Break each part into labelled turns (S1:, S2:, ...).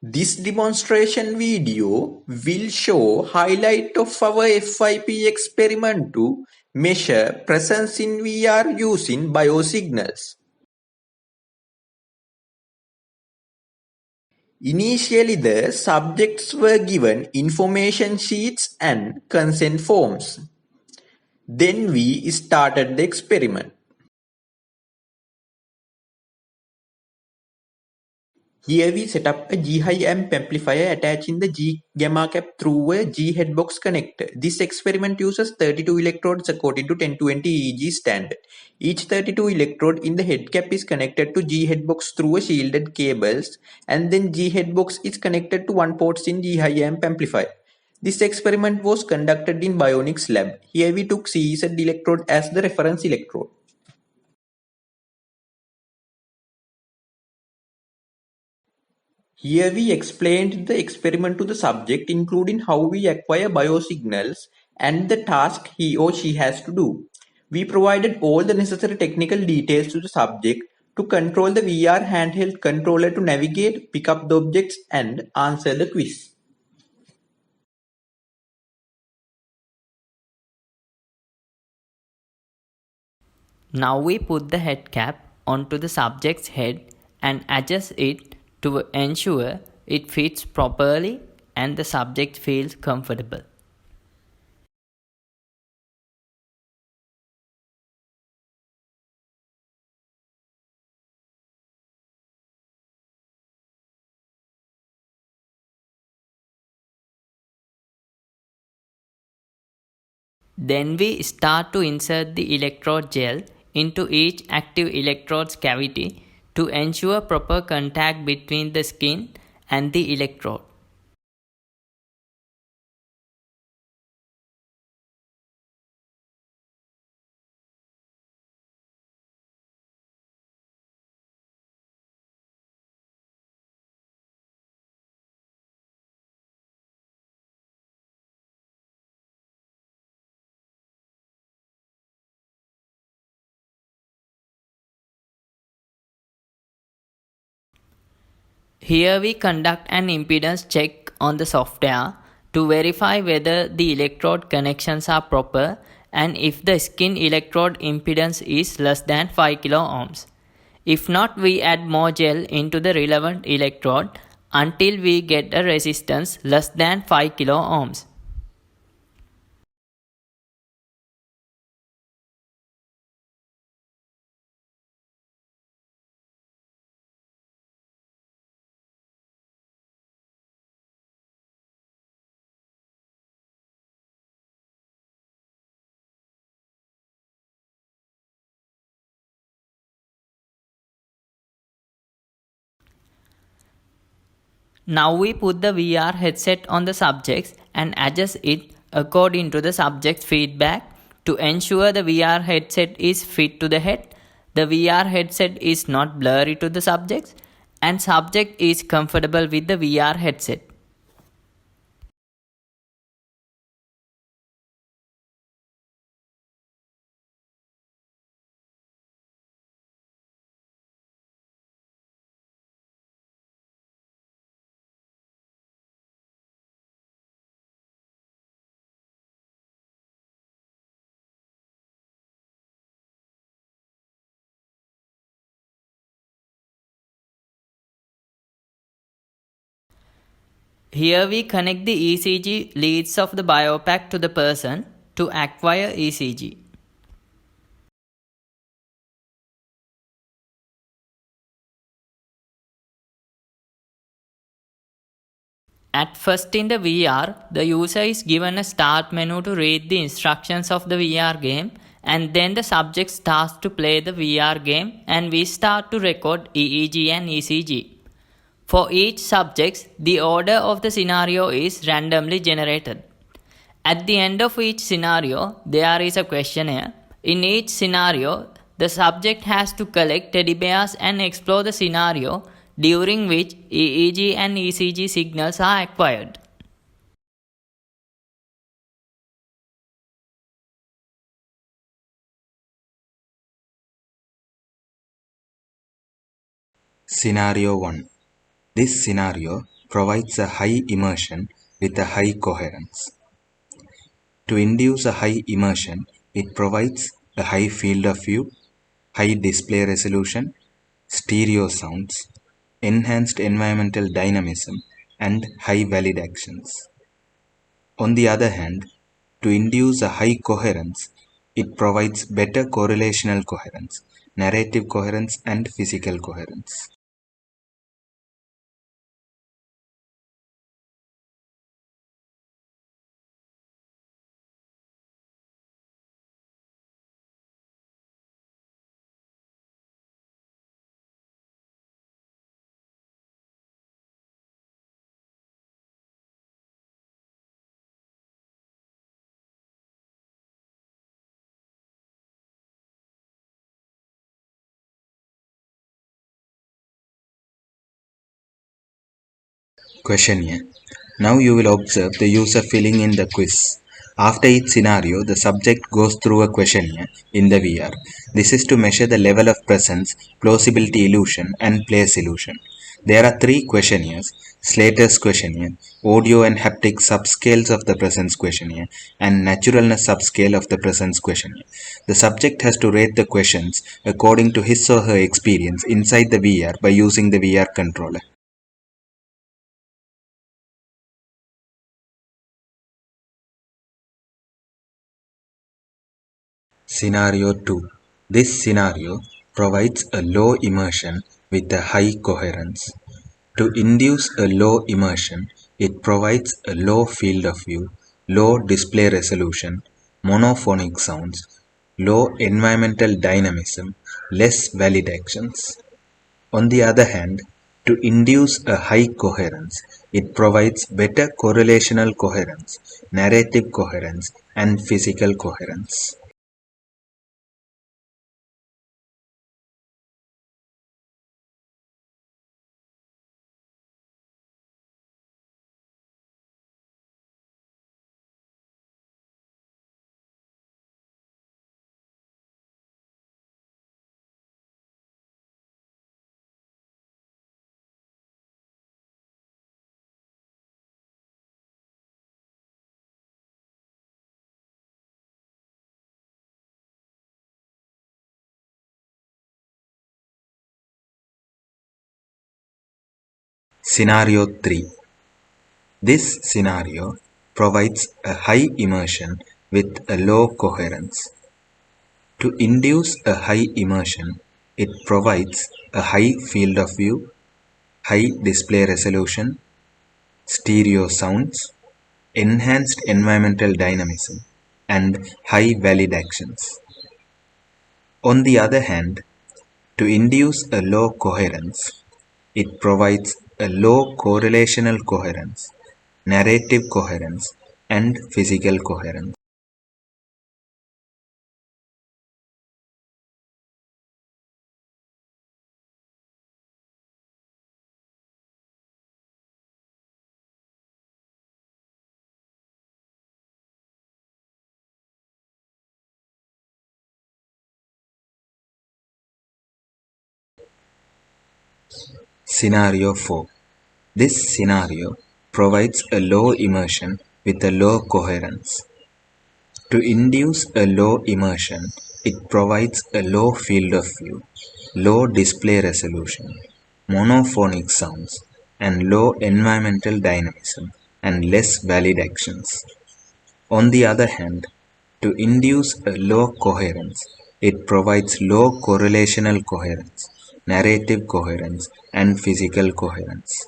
S1: This demonstration video will show highlight of our FIP experiment to measure presence in VR using biosignals. Initially, the subjects were given information sheets and consent forms. Then we started the experiment. Here we set up a G-high amp amplifier attaching the G-gamma cap through a G-headbox connector. This experiment uses 32 electrodes according to 1020 EEG standard. Each 32 electrode in the head cap is connected to G-headbox through a shielded cables, and then G-headbox is connected to one port in G-high amp amplifier. This experiment was conducted in Bionics lab. Here we took CZ electrode as the reference electrode. Here we explained the experiment to the subject, including how we acquire biosignals and the task he or she has to do. We provided all the necessary technical details to the subject to control the VR handheld controller to navigate, pick up the objects, and answer the quiz.
S2: Now we put the head cap onto the subject's head and adjust it to ensure it fits properly and the subject feels comfortable. Then we start to insert the electrode gel into each active electrode's cavity to ensure proper contact between the skin and the electrode. Here we conduct an impedance check on the software to verify whether the electrode connections are proper and if the skin electrode impedance is less than 5 kilo ohms. If not, we add more gel into the relevant electrode until we get a resistance less than 5 kilo ohms. Now we put the VR headset on the subjects and adjust it according to the subject's feedback to ensure the VR headset is fit to the head, the VR headset is not blurry to the subjects, and subject is comfortable with the VR headset. Here we connect the ECG leads of the BioPack to the person to acquire ECG. At first in the VR, the user is given a start menu to read the instructions of the VR game, and then the subject starts to play the VR game and we start to record EEG and ECG. For each subject, the order of the scenario is randomly generated. At the end of each scenario, there is a questionnaire. In each scenario, the subject has to collect teddy bears and explore the scenario during which EEG and ECG signals are acquired.
S3: Scenario 1. This scenario provides a high immersion with a high coherence. To induce a high immersion, it provides a high field of view, high display resolution, stereo sounds, enhanced environmental dynamism, and high valid actions. On the other hand, to induce a high coherence, it provides better correlational coherence, narrative coherence, and physical coherence. Questionnaire. Now you will observe the user filling in the quiz. After each scenario, the subject goes through a questionnaire in the VR. This is to measure the level of presence, plausibility illusion, and place illusion. There are three questionnaires: Slater's questionnaire, audio and haptic subscales of the presence questionnaire, and naturalness subscale of the presence questionnaire. The subject has to rate the questions according to his or her experience inside the VR by using the VR controller. Scenario 2. This scenario provides a low immersion with a high coherence. To induce a low immersion, it provides a low field of view, low display resolution, monophonic sounds, low environmental dynamism, less valid actions. On the other hand, to induce a high coherence, it provides better correlational coherence, narrative coherence, and physical coherence. Scenario 3. This scenario provides a high immersion with a low coherence. To induce a high immersion, it provides a high field of view, high display resolution, stereo sounds, enhanced environmental dynamism, and high valid actions. On the other hand, to induce a low coherence, it provides a low correlational coherence, narrative coherence, and physical coherence. Scenario 4. This scenario provides a low immersion with a low coherence. To induce a low immersion, it provides a low field of view, low display resolution, monophonic sounds, and low environmental dynamism and less valid actions. On the other hand, to induce a low coherence, it provides low correlational coherence, narrative coherence, and physical coherence.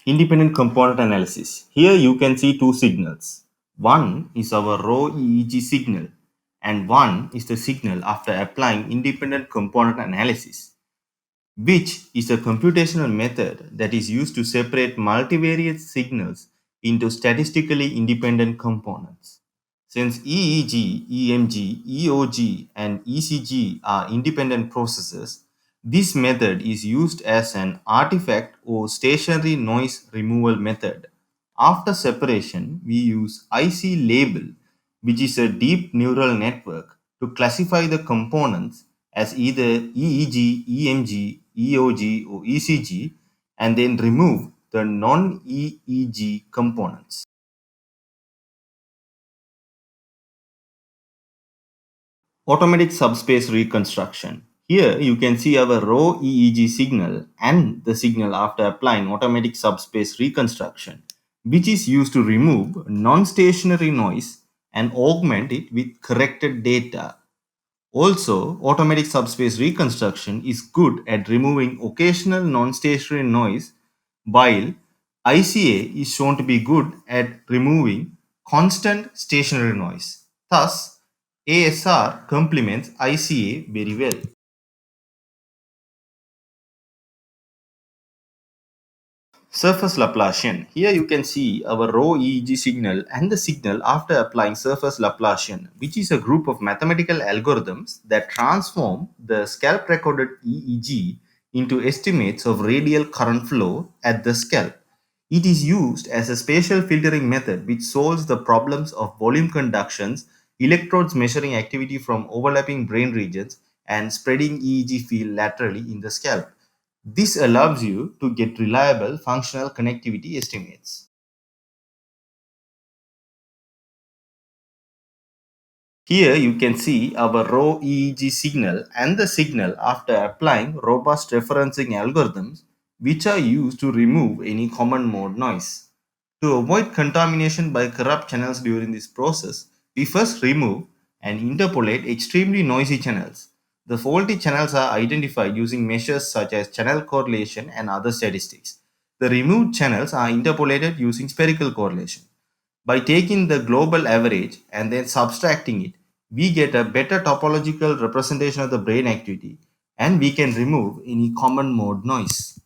S4: Independent component analysis. Here you can see two signals. One is our raw EEG signal and one is the signal after applying independent component analysis, which is a computational method that is used to separate multivariate signals into statistically independent components. Since EEG, EMG, EOG, and ECG are independent processes, this method is used as an artifact or stationary noise removal method. After separation, we use IC label, which is a deep neural network, to classify the components as either EEG, EMG, EOG, or ECG, and then remove the non-EEG components. Automatic subspace reconstruction. Here you can see our raw EEG signal and the signal after applying automatic subspace reconstruction, which is used to remove non-stationary noise and augment it with corrected data. Also, automatic subspace reconstruction is good at removing occasional non-stationary noise, while ICA is shown to be good at removing constant stationary noise. Thus, ASR complements ICA very well. Surface Laplacian. Here you can see our raw EEG signal and the signal after applying surface Laplacian, which is a group of mathematical algorithms that transform the scalp recorded EEG into estimates of radial current flow at the scalp. It is used as a spatial filtering method which solves the problems of volume conductions, electrodes measuring activity from overlapping brain regions, and spreading EEG field laterally in the scalp. This allows you to get reliable functional connectivity estimates. Here you can see our raw EEG signal and the signal after applying robust referencing algorithms which are used to remove any common mode noise. To avoid contamination by corrupt channels during this process, we first remove and interpolate extremely noisy channels. The faulty channels are identified using measures such as channel correlation and other statistics. The removed channels are interpolated using spherical correlation. By taking the global average and then subtracting it, we get a better topological representation of the brain activity and we can remove any common mode noise.